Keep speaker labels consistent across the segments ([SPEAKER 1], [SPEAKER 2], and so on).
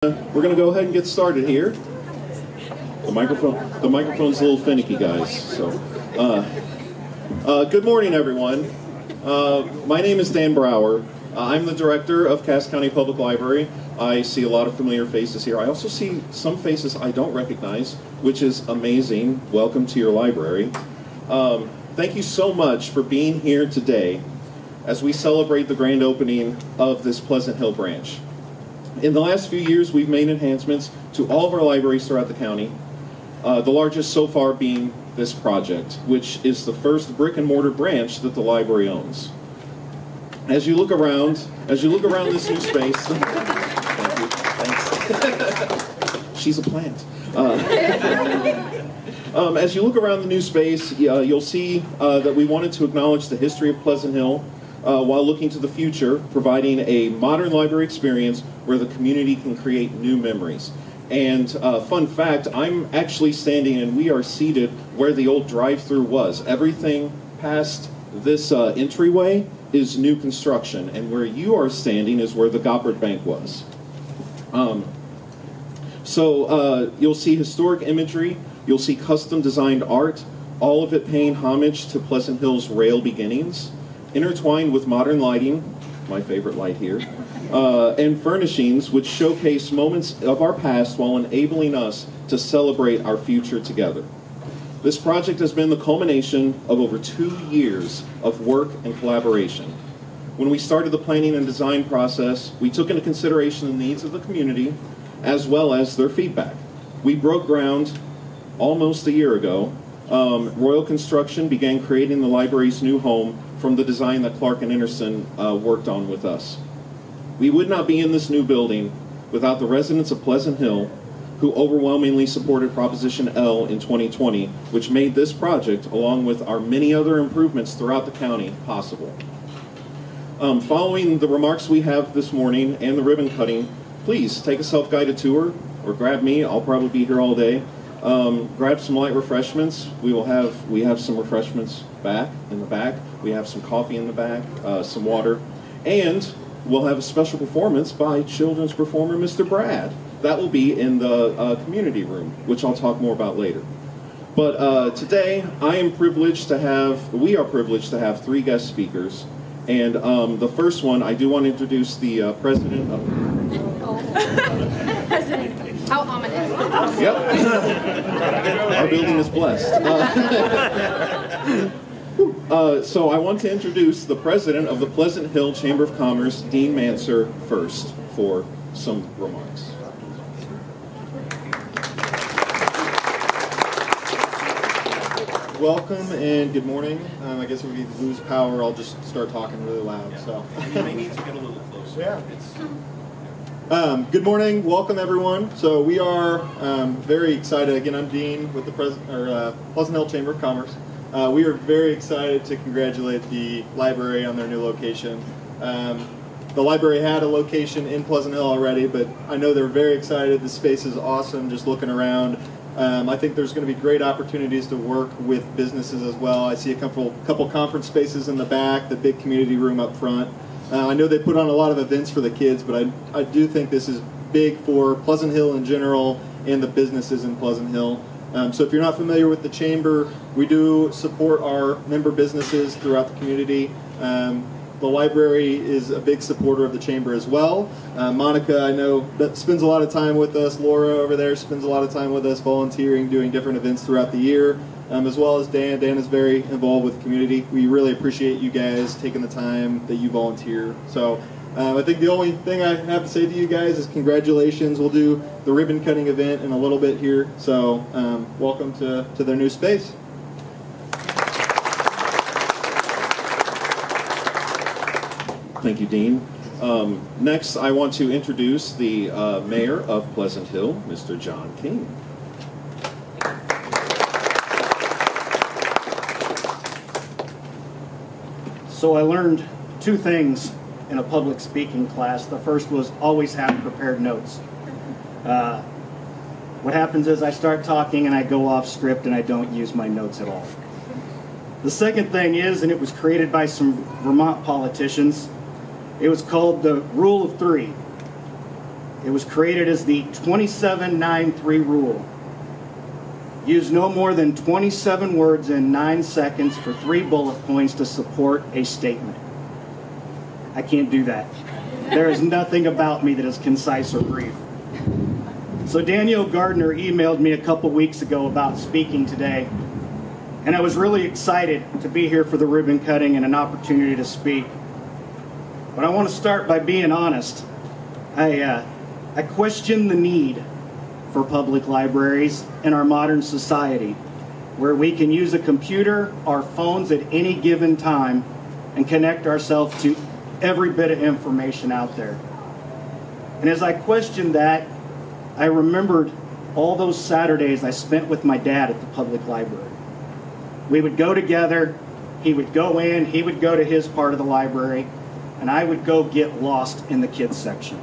[SPEAKER 1] We're going to go ahead and get started here. The microphone's a little finicky, guys. So, good morning, everyone. My name is Dan Brower. I'm the director of Cass County Public Library. I see a lot of familiar faces here. I also see some faces I don't recognize, which is amazing. Welcome to your library. Thank you so much for being here today as we celebrate the grand opening of this Pleasant Hill branch. In the last few years, we've made enhancements to all of our libraries throughout the county, the largest so far being this project, which is the first brick and mortar branch that the library owns. As you look around this new space, thank you, thanks. She's a plant. As you look around the new space, you'll see that we wanted to acknowledge the history of Pleasant Hill, while looking to the future, providing a modern library experience where the community can create new memories. And fun fact, I'm actually standing and we are seated where the old drive-through was. Everything past this entryway is new construction, and where you are standing is where the Goppert Bank was. You'll see historic imagery, you'll see custom designed art, all of it paying homage to Pleasant Hill's rail beginnings, intertwined with modern lighting, my favorite light here, and furnishings which showcase moments of our past while enabling us to celebrate our future together. This project has been the culmination of over 2 years of work and collaboration. When we started the planning and design process, we took into consideration the needs of the community as well as their feedback. We broke ground almost a year ago. Royal Construction began creating the library's new home from the design that Clark Enersen worked on with us. We would not be in this new building without the residents of Pleasant Hill, who overwhelmingly supported Proposition L in 2020, which made this project, along with our many other improvements throughout the county, possible. Following the remarks we have this morning and the ribbon cutting, please take a self-guided tour, or grab me. I'll probably be here all day. Grab some light refreshments. We have some refreshments in the back. We have some coffee in the back, some water, and we'll have a special performance by children's performer Mr. Brad. That will be in the community room, which I'll talk more about later. But today, we are privileged to have 3 guest speakers, and the first one, I do want to introduce the president of.
[SPEAKER 2] President, how ominous.
[SPEAKER 1] Yep. Our building is blessed. So I want to introduce the president of the Pleasant Hill Chamber of Commerce, Dean Mansur, first for some remarks.
[SPEAKER 3] Welcome and good morning. I guess if we lose power, I'll just start talking really loud. So
[SPEAKER 1] You may need to get a little closer.
[SPEAKER 3] Yeah. Good morning, welcome everyone. So we are very excited. Again, I'm Dean with the Pleasant Hill Chamber of Commerce. We are very excited to congratulate the library on their new location. The library had a location in Pleasant Hill already, but I know they're very excited. The space is awesome, just looking around. I think there's going to be great opportunities to work with businesses as well. I see a couple conference spaces in the back, the big community room up front. I know they put on a lot of events for the kids, but I do think this is big for Pleasant Hill in general and the businesses in Pleasant Hill. So if you're not familiar with the Chamber, we do support our member businesses throughout the community. The library is a big supporter of the Chamber as well. Monica, I know, that spends a lot of time with us. Laura over there spends a lot of time with us volunteering, doing different events throughout the year. As well as Dan. Dan is very involved with the community. We really appreciate you guys taking the time that you volunteer. So I think the only thing I have to say to you guys is congratulations. We'll do the ribbon cutting event in a little bit here. So welcome to their new space.
[SPEAKER 1] Thank you, Dean. Next, I want to introduce the mayor of Pleasant Hill, Mr. John King.
[SPEAKER 4] So I learned 2 things in a public speaking class. The first was always have prepared notes. What happens is I start talking and I go off script and I don't use my notes at all. The second thing is, and it was created by some Vermont politicians, it was called the Rule of 3. It was created as the 2793 rule. Use no more than 27 words in 9 seconds for 3 bullet points to support a statement. I can't do that. There is nothing about me that is concise or brief. So Daniel Gardner emailed me a couple weeks ago about speaking today, and I was really excited to be here for the ribbon cutting and an opportunity to speak. But I want to start by being honest. I question the need for public libraries in our modern society, where we can use a computer or phones at any given time and connect ourselves to every bit of information out there. And as I questioned that, I remembered all those Saturdays I spent with my dad at the public library. We would go together, he would go in, he would go to his part of the library, and I would go get lost in the kids section.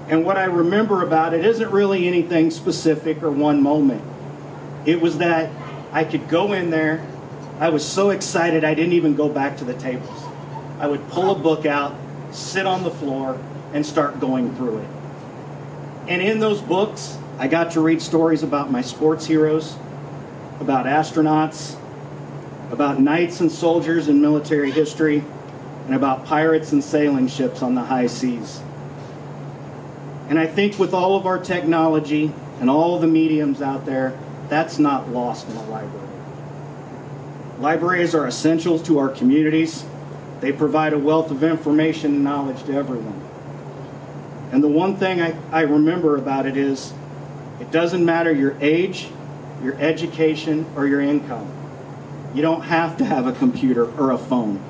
[SPEAKER 4] And what I remember about it isn't really anything specific or one moment. It was that I could go in there, I was so excited I didn't even go back to the tables. I would pull a book out, sit on the floor, and start going through it. And in those books, I got to read stories about my sports heroes, about astronauts, about knights and soldiers in military history, and about pirates and sailing ships on the high seas. And I think with all of our technology and all of the mediums out there, that's not lost in a library. Libraries are essential to our communities. They provide a wealth of information and knowledge to everyone. And the one thing I remember about it is, it doesn't matter your age, your education, or your income. You don't have to have a computer or a phone.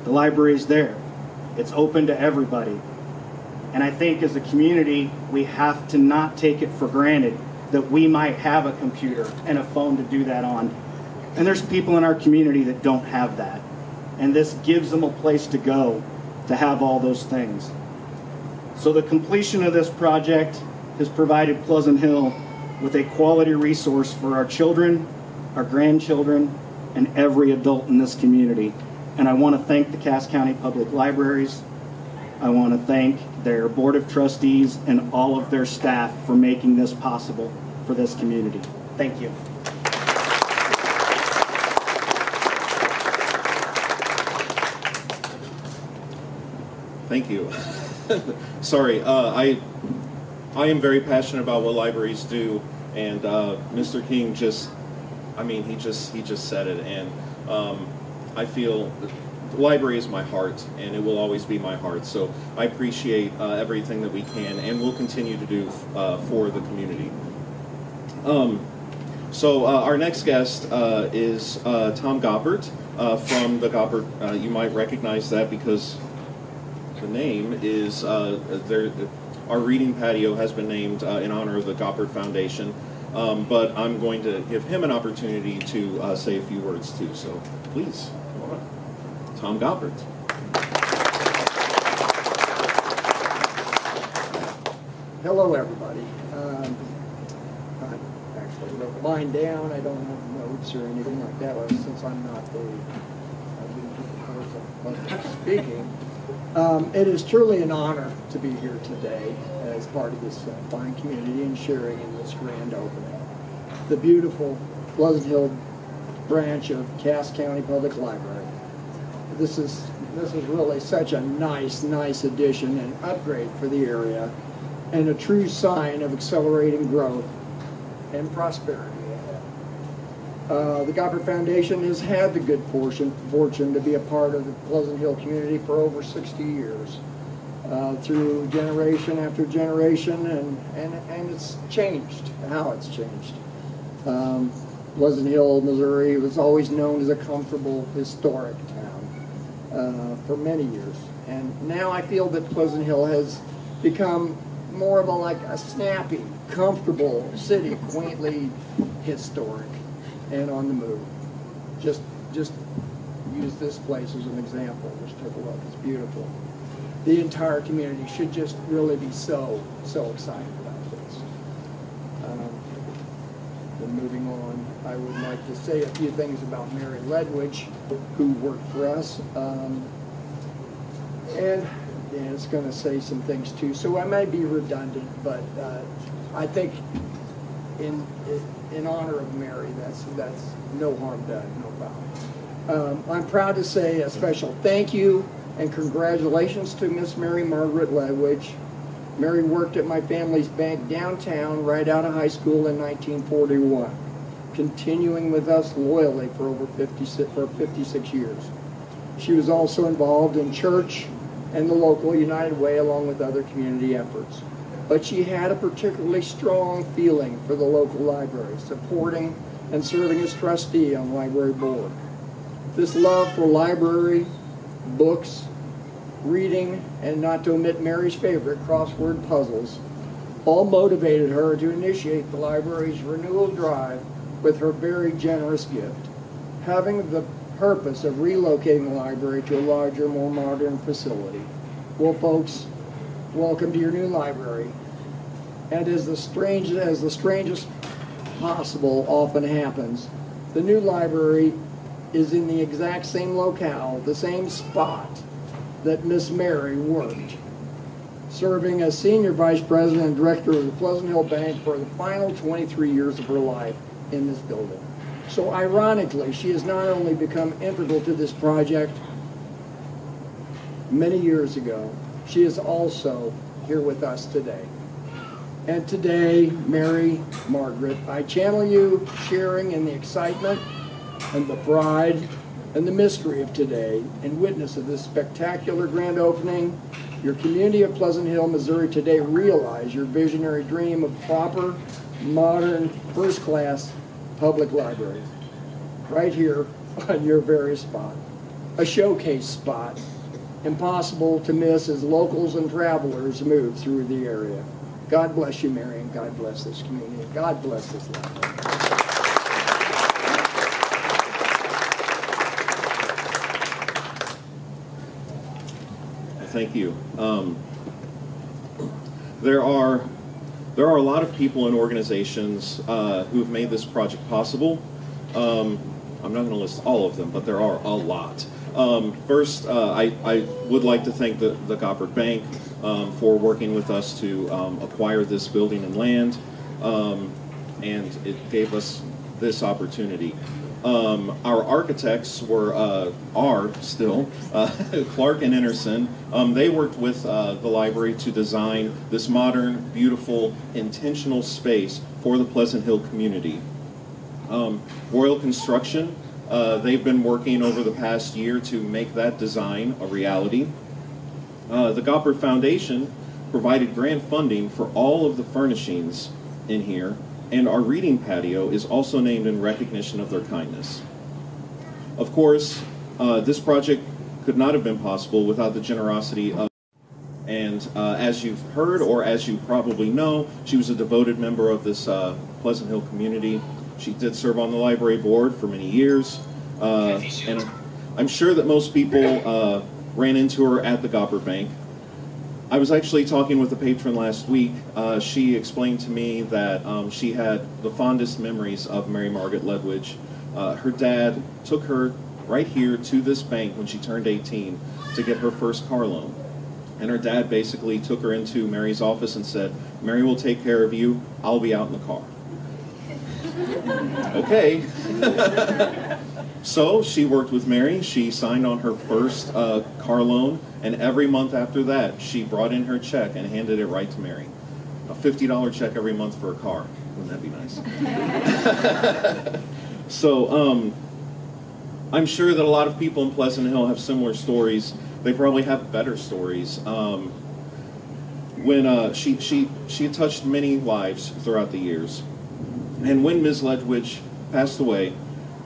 [SPEAKER 4] The library is there. It's open to everybody. And I think as a community, we have to not take it for granted that we might have a computer and a phone to do that on. And there's people in our community that don't have that. And this gives them a place to go to have all those things. So the completion of this project has provided Pleasant Hill with a quality resource for our children, our grandchildren, and every adult in this community. And I want to thank the Cass County Public Libraries. I want to thank their Board of Trustees and all of their staff for making this possible for this community. Thank you.
[SPEAKER 1] Thank you. Sorry, I am very passionate about what libraries do, and Mr. King he just said it, and I feel the library is my heart, and it will always be my heart. So I appreciate everything that we can and will continue to do for the community. So our next guest is Tom Goppert from the Goppert. You might recognize that because the name is our reading patio has been named in honor of the Goppert Foundation. But I'm going to give him an opportunity to say a few words too. So please, come on. Tom Goppert.
[SPEAKER 2] Hello, everybody. I actually wrote mine down. I don't have notes or anything like that, since I'm not the person speaking. It is truly an honor to be here today as part of this fine community and sharing in this grand opening. The beautiful Pleasant Hill branch of Cass County Public Library. This is really such a nice addition and upgrade for the area, and a true sign of accelerating growth and prosperity ahead. The Goppert Foundation has had the good fortune to be a part of the Pleasant Hill community for over 60 years, through generation after generation, and it's changed, how it's changed. Pleasant Hill, Missouri was always known as a comfortable, historic town for many years. And now I feel that Pleasant Hill has become more of a snappy, comfortable city, quaintly historic and on the move. Just use this place as an example. Just take a look, it's beautiful. The entire community should just really be so excited about this. Then moving on, I would like to say a few things about Margaret Ledwidge, who worked for us. And and it's going to say some things too. So I may be redundant, but I think in honor of Mary, that's no harm done, no foul. I'm proud to say a special thank you and congratulations to Miss Mary Margaret Ledwidge. Mary worked at my family's bank downtown right out of high school in 1941, continuing with us loyally for over 56 years. She was also involved in church and the local United Way along with other community efforts. But she had a particularly strong feeling for the local library, supporting and serving as trustee on the library board. This love for library, books, reading, and not to omit Mary's favorite, crossword puzzles, all motivated her to initiate the library's renewal drive with her very generous gift, having the purpose of relocating the library to a larger, more modern facility. Well, folks, welcome to your new library. And as the strangest possible often happens, the new library is in the exact same locale, the same spot that Miss Mary worked, serving as Senior Vice President and Director of the Pleasant Hill Bank for the final 23 years of her life in this building. So ironically, she has not only become integral to this project many years ago, she is also here with us today. And today, Mary Margaret, I channel you sharing in the excitement and the pride and the mystery of today in witness of this spectacular grand opening. Your community of Pleasant Hill, Missouri today realize your visionary dream of proper, modern, first-class public libraries right here on your very spot. A showcase spot, impossible to miss as locals and travelers move through the area. God bless you, Mary, and God bless this community, and God bless this library.
[SPEAKER 1] Thank you. There are a lot of people and organizations who have made this project possible. I'm not going to list all of them, but there are a lot. First, I would like to thank the Goppert Bank for working with us to acquire this building and land, and it gave us this opportunity. Our architects are still Clark Enersen. They worked with the library to design this modern, beautiful, intentional space for the Pleasant Hill community. Royal Construction, they've been working over the past year to make that design a reality. The Goppert Foundation provided grant funding for all of the furnishings in here, and our reading patio is also named in recognition of their kindness. Of course, this project could not have been possible without the generosity of, and as you've heard, or as you probably know, she was a devoted member of this Pleasant Hill community. She did serve on the library board for many years, and I'm sure that most people ran into her at the Goppert Bank. I was actually talking with a patron last week. She explained to me that she had the fondest memories of Mary Margaret Ledwidge. Her dad took her right here to this bank when she turned 18 to get her first car loan. And her dad basically took her into Mary's office and said, "Mary will take care of you, I'll be out in the car." Okay. So she worked with Mary. She signed on her first car loan, and every month after that, she brought in her check and handed it right to Mary. A $50 check every month for a car. Wouldn't that be nice? So I'm sure that a lot of people in Pleasant Hill have similar stories. They probably have better stories. When she had touched many lives throughout the years. And when Ms. Ledwidge passed away,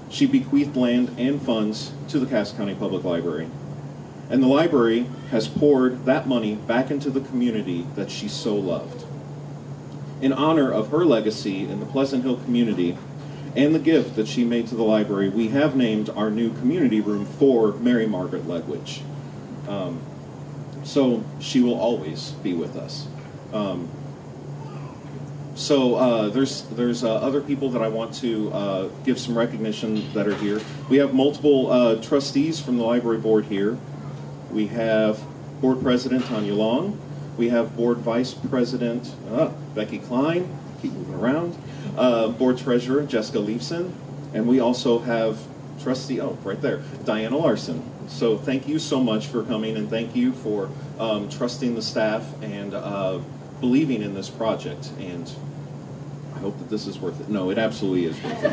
[SPEAKER 1] she bequeathed land and funds to the Cass County Public Library. And the library has poured that money back into the community that she so loved. In honor of her legacy in the Pleasant Hill community and the gift that she made to the library, we have named our new community room for Mary Margaret Ledwidge. So she will always be with us. There's other people that I want to give some recognition that are here. We have multiple trustees from the library board here. We have Board President Tanya Long. We have Board Vice President Becky Klein, keep moving around, Board Treasurer Jessica Leifson, and we also have Trustee, right there, Diana Larson. So thank you so much for coming, and thank you for trusting the staff and believing in this project. And I hope that this is worth it. No, it absolutely is worth it.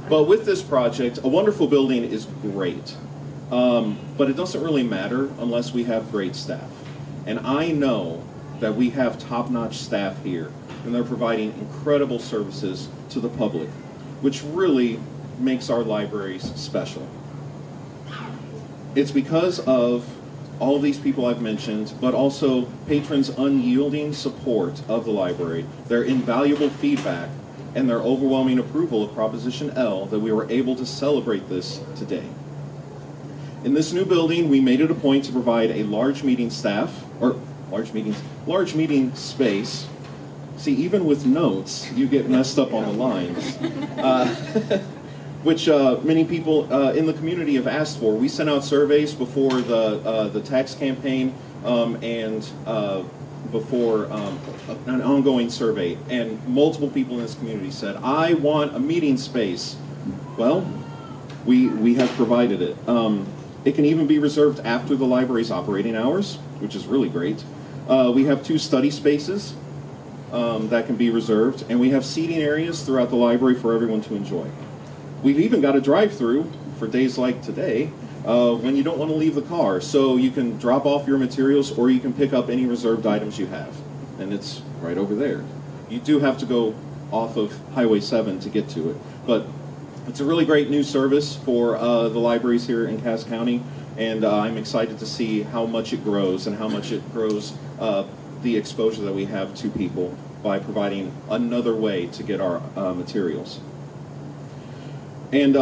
[SPEAKER 1] But with this project, a wonderful building is great. But it doesn't really matter unless we have great staff. And I know that we have top-notch staff here, and they're providing incredible services to the public, which really makes our libraries special. It's because of all of these people I've mentioned, but also patrons' unyielding support of the library, their invaluable feedback, and their overwhelming approval of Proposition L that we were able to celebrate this today. In this new building, we made it a point to provide a large meeting space. See, even with notes, you get messed up on the lines. Which many people in the community have asked for. We sent out surveys before the tax campaign and before an ongoing survey, and multiple people in this community said, I want a meeting space. Well, we have provided it. It can even be reserved after the library's operating hours, which is really great. We have 2 study spaces that can be reserved, and we have seating areas throughout the library for everyone to enjoy. We've even got a drive-through for days like today when you don't want to leave the car. So you can drop off your materials or you can pick up any reserved items you have. And it's right over there. You do have to go off of Highway 7 to get to it. But it's a really great new service for the libraries here in Cass County. And I'm excited to see how much it grows and how much it grows the exposure that we have to people by providing another way to get our materials. And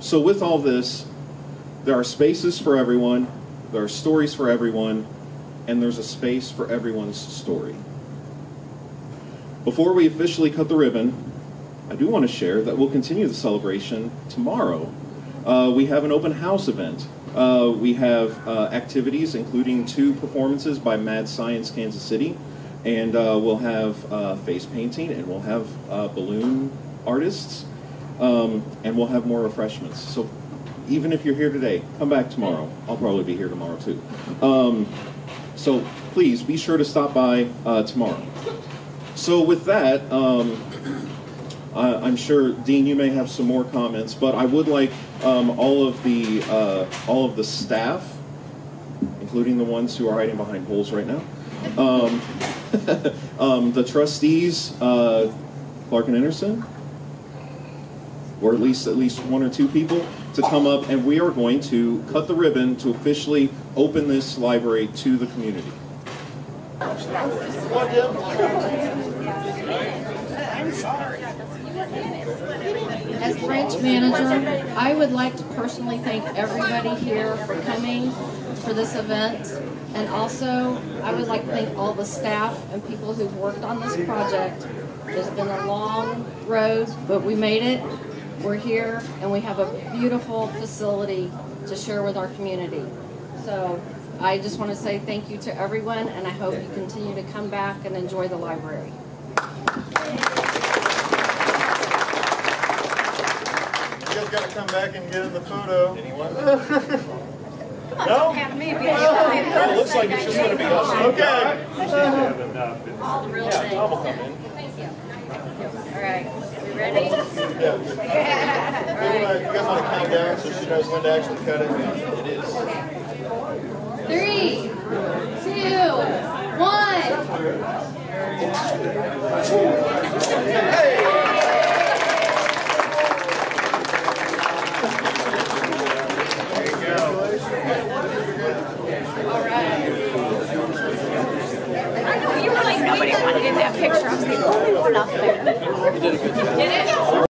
[SPEAKER 1] so with all this, there are spaces for everyone, there are stories for everyone, and there's a space for everyone's story. Before we officially cut the ribbon, I do want to share that we'll continue the celebration tomorrow. We have an open house event. We have activities including 2 performances by Mad Science Kansas City, and we'll have face painting, and we'll have balloon artists. And we'll have more refreshments. So even if you're here today, come back tomorrow. I'll probably be here tomorrow too. So please be sure to stop by tomorrow. So with that, I'm sure, Dean, you may have some more comments, but I would like all of the staff, including the ones who are hiding behind poles right now, the trustees, Clark Enersen, or at least 1 or 2 people, to come up, and we are going to cut the ribbon to officially open this library to the community.
[SPEAKER 5] As branch manager, I would like to personally thank everybody here for coming for this event, and also I would like to thank all the staff and people who've worked on this project. It's been a long road, but we made it. We're here, and we have a beautiful facility to share with our community. So I just want to say thank you to everyone, and I hope you continue to come back and enjoy the library.
[SPEAKER 3] You guys got to come back and get in the photo. Anyone?
[SPEAKER 6] No?
[SPEAKER 1] It looks like it's just going to be us.
[SPEAKER 3] Okay.
[SPEAKER 6] All the real things. Thank you. All right. We ready?
[SPEAKER 3] Yeah. You guys want to count down so she knows when to actually cut it? It is.
[SPEAKER 6] 3, 2, 1.